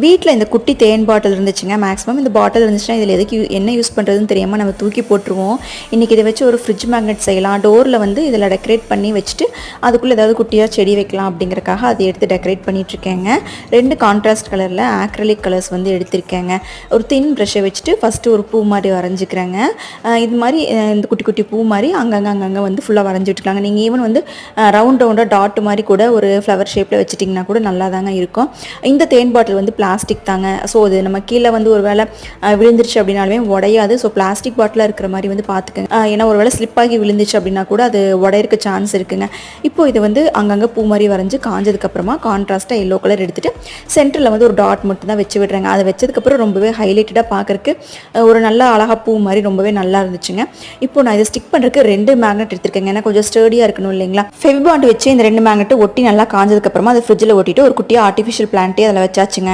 வீட்டில் இந்த குட்டி தேன் பாட்டில் இருந்துச்சுங்க. மேக்ஸிமம் இந்த பாட்டில் இருந்துச்சுன்னா இதில் எதுக்கு என்ன யூஸ் பண்ணுறதுன்னு தெரியாமல் நம்ம தூக்கி போட்டுருவோம். இன்றைக்கி இதை வச்சு ஒரு ஃப்ரிட்ஜ் மேக்னெட் செய்யலாம். டோரில் வந்து இதில் டெக்கரேட் பண்ணி வச்சுட்டு அதுக்குள்ளே ஏதாவது குட்டியாக செடி வைக்கலாம் அப்படிங்கிறக்காக அதை எடுத்து டெக்கரேட் பண்ணிகிட்ருக்கேங்க. 2 கான்ட்ராஸ்ட் கலரில் ஆக்ரலிக் கலர்ஸ் வந்து எடுத்திருக்கேங்க. ஒரு தின் ப்ரஷ்ஷை வச்சுட்டு ஃபஸ்ட்டு ஒரு பூ மாதிரி வரைஞ்சிக்கிறேங்க. இது மாதிரி இந்த குட்டி குட்டி பூ மாதிரி அங்கங்கே வந்து ஃபுல்லாக வரைஞ்சி விட்டுக்கலாங்க. நீங்கள் ஈவன் வந்து ரவுண்டாக டாட் மாதிரி கூட ஒரு ஃப்ளவர் ஷேப்பில் வச்சுட்டிங்கன்னா கூட நல்லா தாங்க இருக்கும். இந்த தேன் பாட்டில் வந்து பிளாஸ்டிக் தாங்க. ஸோ அது நம்ம கீழே வந்து ஒரு வேளை விழுந்துருச்சு அப்படின்னாலுமே உடையாது. ஸோ பிளாஸ்டிக் பாட்டிலாக இருக்கிற மாதிரி வந்து பார்த்துக்கங்க. ஏன்னா ஒரு வேளை ஸ்லிப் ஆகி விழுந்துச்சு அப்படின்னா கூட அது உடையிறக்கு சான்ஸ் இருக்குங்க. இப்போ இது வந்து அங்கங்கே பூ மாதிரி வரைஞ்சி காஞ்சதுக்கப்புறமா கான்ட்ராஸ்ட்டாக எல்லோ கலர் எடுத்துகிட்டு சென்டரில் வந்து ஒரு டாட் மட்டும் தான் வச்சு விடுறேங்க. அதை வச்சதுக்கப்புறம் ரொம்பவே ஹைலைட்டடாக பார்க்குறக்கு ஒரு நல்ல அழகாக பூ மாதிரி ரொம்பவே நல்லா இருந்துச்சுங்க. இப்போ நான் இதை ஸ்டிக் பண்ணுறதுக்கு 2 மேக்னெட் எடுத்துருக்கேங்க. ஏன்னா கொஞ்சம் ஸ்டர்டியாக இருக்கணும் இல்லைங்களா. ஃபெவிபாண்ட் வச்சு இந்த 2 மேக்னெட்டு ஒட்டி நல்லா காஞ்சதுக்கப்புறமா அதை ஃப்ரிட்ஜில் ஒட்டிட்டு ஒரு குட்டியாக ஆர்டிஃபிஷியல் பிளான்ட்டே அதில் வச்சாச்சுங்க.